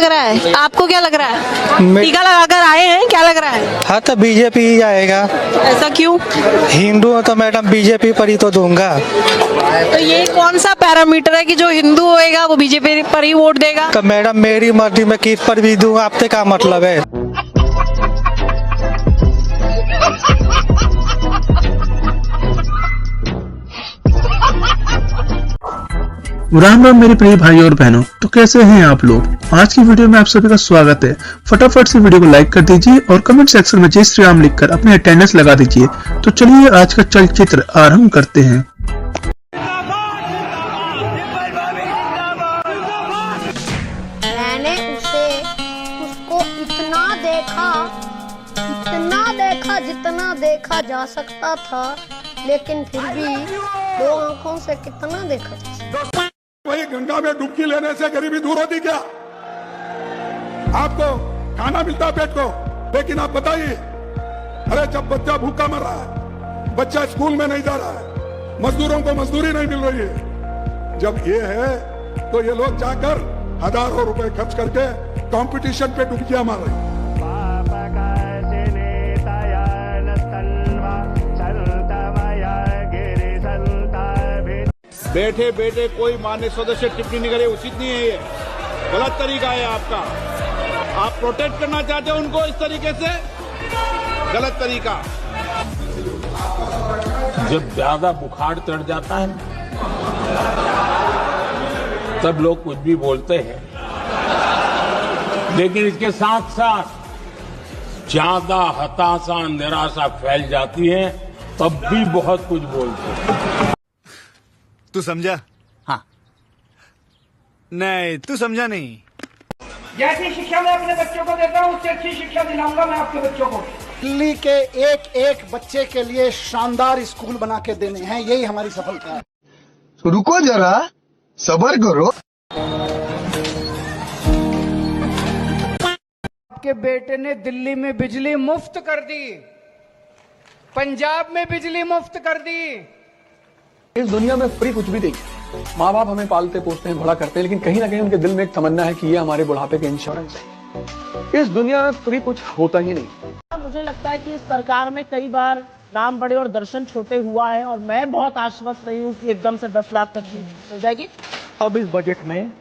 रहा है? आपको क्या लग रहा है? टीका लगाकर आए हैं, क्या लग रहा है? हाँ तो बीजेपी ही आएगा। ऐसा क्यों? हिंदू हो तो मैडम बीजेपी पर ही तो दूंगा। तो ये कौन सा पैरामीटर है कि जो हिंदू होएगा वो बीजेपी पर ही वोट देगा? तो मैडम मेरी मर्जी में किस पर भी दूं, आपसे क्या मतलब है? राम राम मेरे प्रिय भाई और बहनों, तो कैसे हैं आप लोग। आज की वीडियो में आप सभी का स्वागत है। फटाफट से वीडियो को लाइक कर दीजिए और कमेंट सेक्शन में जय श्री राम लिखकर अपने अटेंडेंस लगा दीजिए। तो चलिए आज का चलचित्र आरंभ करते हैं। मैंने उसको इतना देखा जितना देखा जा सकता था, लेकिन फिर भी दो आंखों से कितना देखा जा सकता। वही गंगा में डुबकी लेने से गरीबी दूर होती क्या? आपको खाना मिलता पेट को, लेकिन आप बताइए, अरे जब बच्चा भूखा मर रहा है, बच्चा स्कूल में नहीं जा रहा है, मजदूरों को मजदूरी नहीं मिल रही है, जब ये है तो ये लोग जाकर हजारों रुपए खर्च करके कंपटीशन पे डुबकियां मार रहे हैं। बैठे बैठे कोई मान्य सदस्य टिप्पणी नहीं करे, उचित नहीं है। ये गलत तरीका है आपका। आप प्रोटेक्ट करना चाहते हो उनको इस तरीके से, गलत तरीका। जब ज्यादा बुखार चढ़ जाता है तब लोग कुछ भी बोलते हैं, लेकिन इसके साथ साथ ज्यादा हताशा निराशा फैल जाती है तब भी बहुत कुछ बोलते हैं। तू समझा? हाँ। नहीं, तू समझा नहीं। जैसी शिक्षा मैं अपने बच्चों को देता हूँ, उससे अच्छी शिक्षा दिलाऊंगा मैं आपके बच्चों को। दिल्ली के एक एक बच्चे के लिए शानदार स्कूल बना के देने हैं, यही हमारी सफलता है। तो रुको जरा, सब्र करो। आपके बेटे ने दिल्ली में बिजली मुफ्त कर दी, पंजाब में बिजली मुफ्त कर दी। इस दुनिया में फ्री कुछ भी नहीं। माँ बाप हमें पालते पोसते हैं, बड़ा करते हैं, लेकिन कहीं ना कहीं उनके दिल में एक तमन्ना है कि ये हमारे बुढ़ापे के इंश्योरेंस है। इस दुनिया में फ्री कुछ होता ही नहीं। मुझे लगता है कि इस सरकार में कई बार नाम बड़े और दर्शन छोटे हुआ है, और मैं बहुत आश्वस्त रही हूँ कि एकदम से 10 लाख तक मिल जाएगी। अब इस बजट में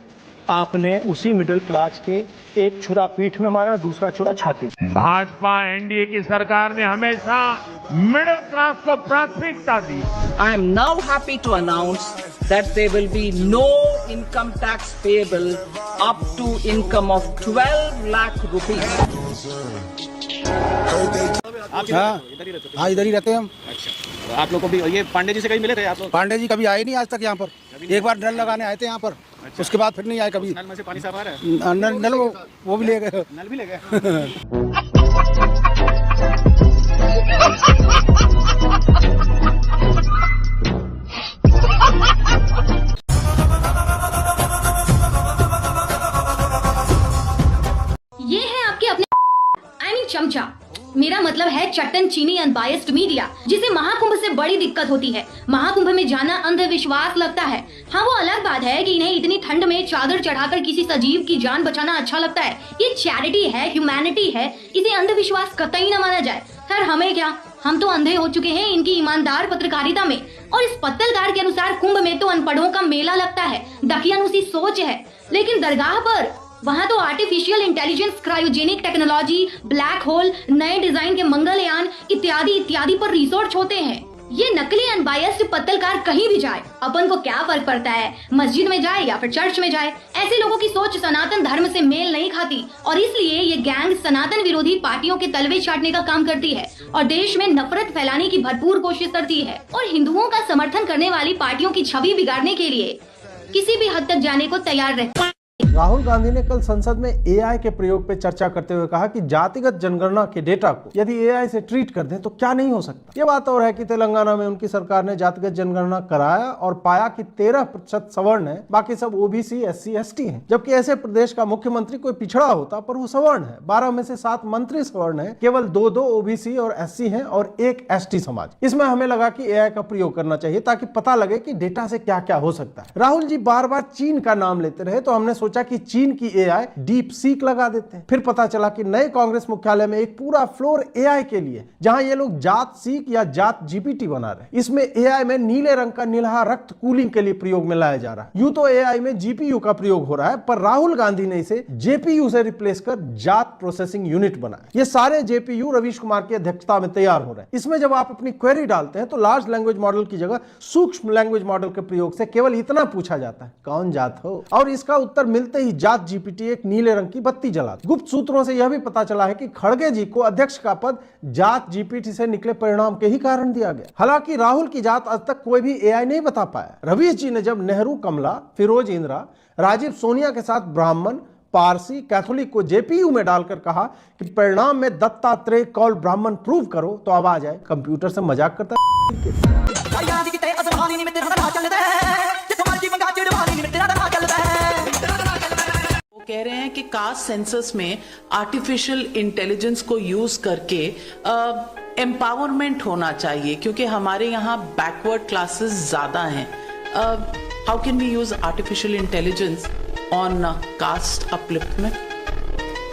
आपने उसी मिडिल क्लास के एक छुरा पीठ में मारा, दूसरा छुरा छाती। भाजपा एनडीए की सरकार ने हमेशा मिडिल क्लास को प्राथमिकता दी। I am now happy to announce that there will be no income tax payable up to income of 12 lakh rupees. हाँ, इधर ही रहते हैं हम। अच्छा, आप लोग को भी ये पांडे जी से कहीं मिले थे आप लोग? पांडे जी कभी आए नहीं आज तक यहाँ पर। एक बार नल लगाने आए थे यहाँ पर। अच्छा। उसके बाद फिर नहीं आए कभी। नल में से पानी साफ आ रहा है? नल वो भी ले गए। नल भी ले गए। ये है आपके अपने चमचा, मेरा मतलब है चट्टन चीनी अनबायस्ड मीडिया, जिसे महाकुंभ से बड़ी दिक्कत होती है। महाकुंभ में जाना अंधविश्वास लगता है। हाँ, वो अलग बात है कि इन्हें इतनी ठंड में चादर चढ़ाकर किसी सजीव की जान बचाना अच्छा लगता है। ये चैरिटी है, ह्यूमैनिटी है, इसे अंधविश्वास कतई न माना जाए। खैर हमें क्या, हम तो अंधे हो चुके हैं इनकी ईमानदार पत्रकारिता में। और इस पत्तलकार के अनुसार कुंभ में तो अनपढ़ों का मेला लगता है, दकियानुसी सोच है, लेकिन दरगाह पर वहाँ तो artificial intelligence, cryogenic technology, black hole, नए डिजाइन के मंगलयान इत्यादि इत्यादि पर रिसोर्ट होते हैं। ये नकली अनबायस्ड पत्तलकार कहीं भी जाए, अपन को क्या फर्क पड़ता है, मस्जिद में जाए या फिर चर्च में जाए। ऐसे लोगों की सोच सनातन धर्म से मेल नहीं खाती, और इसलिए ये गैंग सनातन विरोधी पार्टियों के तलवे चाटने का काम करती है और देश में नफरत फैलाने की भरपूर कोशिश करती है, और हिंदुओं का समर्थन करने वाली पार्टियों की छवि बिगाड़ने के लिए किसी भी हद तक जाने को तैयार रहती है। राहुल गांधी ने कल संसद में एआई के प्रयोग पर चर्चा करते हुए कहा कि जातिगत जनगणना के डेटा को यदि एआई से ट्रीट कर दें तो क्या नहीं हो सकता। यह बात और है कि तेलंगाना में उनकी सरकार ने जातिगत जनगणना कराया और पाया कि 13% सवर्ण है, बाकी सब ओबीसी, एससी, एसटी हैं। जबकि ऐसे प्रदेश का मुख्यमंत्री कोई पिछड़ा होता पर वो सवर्ण है। 12 में से 7 मंत्री सवर्ण है, केवल 2 ओबीसी और एससी हैं और 1 एसटी समाज। इसमें हमें लगा कि एआई का प्रयोग करना चाहिए ताकि पता लगे कि डेटा से क्या क्या हो सकता है। राहुल जी बार बार चीन का नाम लेते रहे तो हमने सोचा कि चीन की एआई डीप सीक लगा देते हैं। फिर पता चला कि नए कांग्रेस मुख्यालय में एक पूरा फ्लोर एआई के लिए, जहां ये लोग जात सीक या जात जीपीटी बना रहे हैं। इसमें एआई में नीले रंग का नीलहा रक्त कूलिंग के लिए प्रयोग में लाया जा रहा है। यूं तो एआई में जीपीयू का प्रयोग हो रहा है, पर राहुल गांधी ने इसे जेपीयू से रिप्लेस कर जात प्रोसेसिंग यूनिट बनाया। ये सारे जेपीयू रवीश कुमार की अध्यक्षता में तैयार हो रहे हैं। इसमें जब आप अपनी क्वेरी डालते हैं तो लार्ज लैंग्वेज मॉडल की जगह सूक्ष्म लैंग्वेज मॉडल के प्रयोग से केवल इतना पूछा जाता है, कौन जात हो, और इसका उत्तर मिलते ही जात जीपीटी एक नीले रंग की बत्ती जलाती। गुप्त सूत्रों से यह भी पता चला है कि खड़गे जी को अध्यक्ष का पद जात जीपीटी से निकले परिणाम के ही कारण दिया गया। हालांकि राहुल की जात आज तक कोई भी एआई नहीं बता पाया। रवीश जी ने जब नेहरू कमला, फिरोज इंदिरा, राजीव सोनिया के साथ ब्राह्मण, पारसी, कैथोलिक को जेपीयू में डालकर कहा कि परिणाम में दत्तात्रेय कौल ब्राह्मण प्रूव करो, तो अब आ जाए कंप्यूटर से मजाक करता है। वो कह रहे हैं कि कास्ट सेंसस में आर्टिफिशियल इंटेलिजेंस को यूज करके एम्पावरमेंट होना चाहिए, क्योंकि हमारे यहाँ बैकवर्ड क्लासेस ज्यादा हैं। How can we use artificial intelligence on caste upliftment?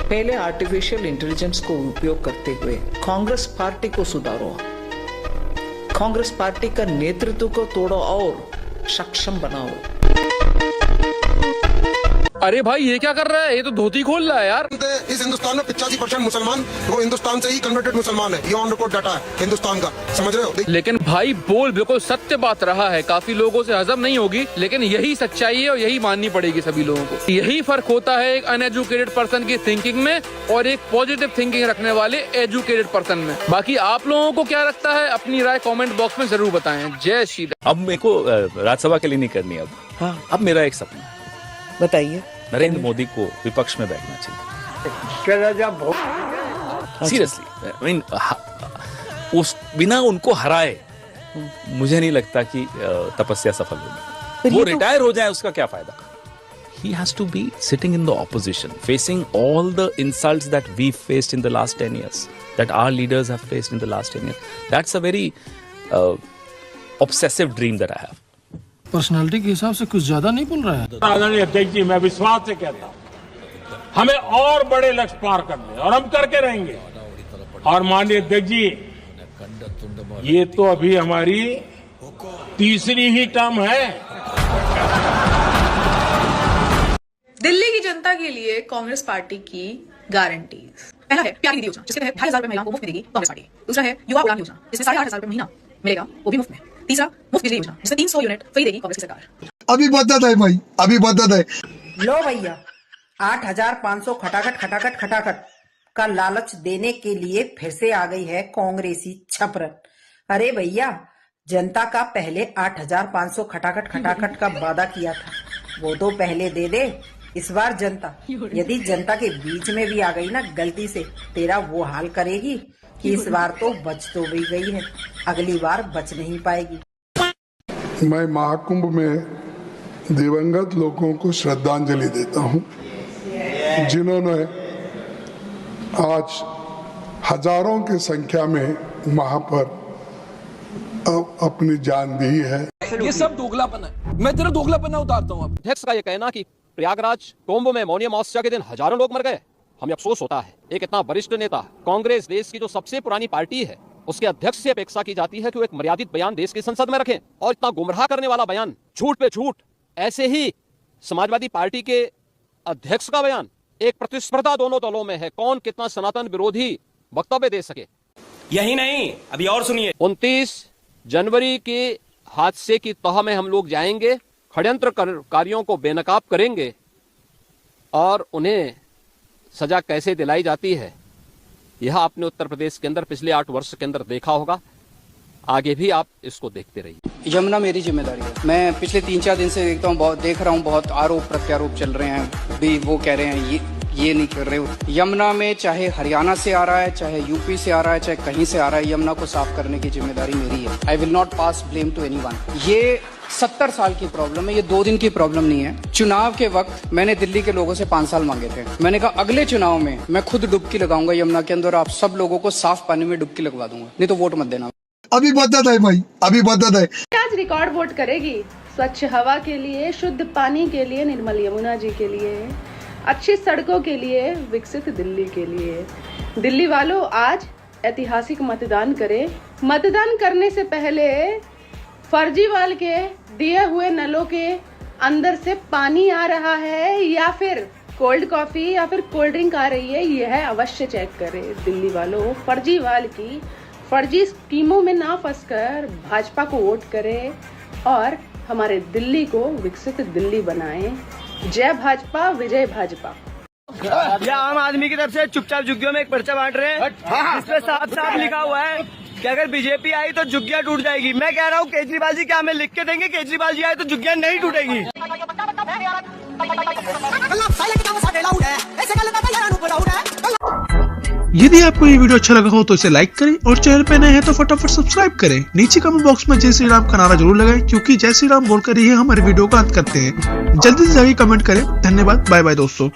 पहले आर्टिफिशियल इंटेलिजेंस को उपयोग करते हुए कांग्रेस पार्टी को सुधारो, कांग्रेस पार्टी का नेतृत्व को तोड़ो और सक्षम बनाओ। अरे भाई ये क्या कर रहा है, ये तो धोती खोल रहा है यार। इस हिंदुस्तान में 85% मुसलमान वो हिंदुस्तान से ही कन्वर्टेड मुसलमान है, ये ऑन रिकॉर्ड डाटा है हिंदुस्तान का, समझ रहे हो? लेकिन भाई बोल बिल्कुल सत्य बात रहा है, काफी लोगों से हजम नहीं होगी, लेकिन यही सच्चाई है और यही माननी पड़ेगी सभी लोगों को। यही फर्क होता है एक अनएजुकेटेड पर्सन की थिंकिंग में और एक पॉजिटिव थिंकिंग रखने वाले एजुकेटेड पर्सन में। बाकी आप लोगों को क्या लगता है, अपनी राय कॉमेंट बॉक्स में जरूर बताएं। जय श्री राम। अब मेरे को राज्यसभा के लिए नहीं करनी अब। हाँ, अब मेरा एक सपना है, बताइए। नरेंद्र मोदी को विपक्ष में बैठना चाहिए। सीरियसली, आई मीन उस बिना उनको हराए मुझे नहीं लगता कि तपस्या सफल होगी। वो रिटायर हो जाए उसका क्या फायदा? He has to be sitting in the opposition, facing all the insults that we faced in the last 10 years, that our leaders have faced in the last 10 years. That's a very obsessive dream that I have. Personality के हिसाब से कुछ ज्यादा नहीं बोल रहा है। आदरणीय अध्यक्ष जी, मैं विश्वास से कहता हूं हमें और बड़े लक्ष्य पार करने, और हम करके रहेंगे। और माननीय अध्यक्ष जी, ये तो अभी हमारी तीसरी ही टर्म है। दिल्ली की जनता के लिए कांग्रेस पार्टी की गारंटीज। पहला है प्यारी दीदी योजना, जिसके तहत 2,500 रुपए महिलाओं को मुफ्त में देगी कांग्रेस पार्टी। दूसरा है युवा उड़ान योजना, जिसमें 8,500 रुपए महीना मिलेगा, वो भी मुफ्त में। तीसरा मुफ्त बिजली योजना, जिसमें 300 यूनिट फ्री देगी कांग्रेस की सरकार। अभी बदत है भाई, अभी बदत है। लो भैया, 8,500 खटाखट का लालच देने के लिए फिर से आ गई है कांग्रेसी छपरन। अरे भैया, जनता का पहले 8,500 खटाखट का वादा किया था, वो तो पहले दे दे। इस बार जनता, यदि जनता के बीच में भी आ गई ना गलती से, तेरा वो हाल करेगी कि इस बार तो बच तो भी गई है, अगली बार बच नहीं पाएगी। मैं महाकुंभ में दिवंगत लोगों को श्रद्धांजलि देता हूं, जिन्होंने आज हजारों की संख्या में वहां पर अपनी जान दी है। ये सब दोगलापन है, मैं तेरा दोगलापन उतारता हूँ। अध्यक्ष का ये कहना कि प्रयागराज कुंभ में मौनी अमावस्या के दिन हजारों लोग मर गए, हमें अफसोस होता है। एक इतना वरिष्ठ नेता, कांग्रेस देश की जो सबसे पुरानी पार्टी है, उसके अध्यक्ष से अपेक्षा की जाती है कि वो एक मर्यादित बयान देश की संसद में रखें, और इतना गुमराह करने वाला बयान, झूठ पे झूठ। ऐसे ही समाजवादी पार्टी के अध्यक्ष का बयान, एक प्रतिस्पर्धा दोनों दलों में है, कौन कितना सनातन विरोधी वक्तव्य दे सके। यही नहीं, अभी और सुनिए। 29 जनवरी के हादसे की तह में हम लोग जाएंगे, षड्यंत्रकारियों को बेनकाब करेंगे और उन्हें सजा कैसे दिलाई जाती है, यह आपने उत्तर प्रदेश के अंदर पिछले 8 वर्ष के अंदर देखा होगा। आगे भी आप इसको देखते रहिए। यमुना मेरी जिम्मेदारी है। मैं पिछले 3-4 दिन से देखता हूँ, देख रहा हूँ बहुत आरोप प्रत्यारोप चल रहे हैं भी। वो कह रहे हैं ये नहीं कर रहे हो। यमुना में चाहे हरियाणा से आ रहा है, चाहे यूपी से आ रहा है, चाहे कहीं से आ रहा है, यमुना को साफ करने की जिम्मेदारी मेरी है। I will not pass blame to anyone. ये 70 साल की प्रॉब्लम है, ये 2 दिन की प्रॉब्लम नहीं है। चुनाव के वक्त मैंने दिल्ली के लोगों से 5 साल मांगे थे। मैंने कहा अगले चुनाव में मैं खुद डुबकी लगाऊंगा यमुना के अंदर, आप सब लोगों को साफ पानी में डुबकी लगवा दूंगा, नहीं तो वोट मत देना। अभी बदत है भाई, अभी बदत है। आज रिकॉर्ड वोट करेगी स्वच्छ हवा के लिए, शुद्ध पानी के लिए, निर्मल यमुना जी के लिए। अच्छी सड़कों के लिए, विकसित दिल्ली के लिए। दिल्ली वालों, आज ऐतिहासिक मतदान करें। मतदान करने से पहले फर्जीवाल के दिए हुए नलों के अंदर से पानी आ रहा है या फिर कोल्ड कॉफी या फिर कोल्ड ड्रिंक आ रही है, यह अवश्य चेक करें। दिल्ली वालों, फर्जीवाल की फर्जी स्कीमों में ना फंसकर भाजपा को वोट करें और हमारे दिल्ली को विकसित दिल्ली बनाएं। जय भाजपा, विजय भाजपा। या आम आदमी की तरफ से चुपचाप झुग्गियों में एक पर्चा बांट रहे हैं, जिसमें साफ साफ लिखा हुआ है कि अगर बीजेपी आई तो झुग्गियां टूट जाएगी। मैं कह रहा हूँ केजरीवाल जी क्या हमें लिख के देंगे, केजरीवाल जी आए तो झुग्गियां नहीं टूटेगी। यदि आपको ये वीडियो अच्छा लगा हो तो इसे लाइक करें और चैनल पे नए हैं तो फटाफट सब्सक्राइब करें। नीचे कमेंट बॉक्स में जय श्री राम का नारा जरूर लगाएं, क्योंकि जय श्री राम बोलकर ही हमारे वीडियो का अंत करते हैं। जल्दी से जाके कमेंट करें। धन्यवाद, बाय बाय दोस्तों।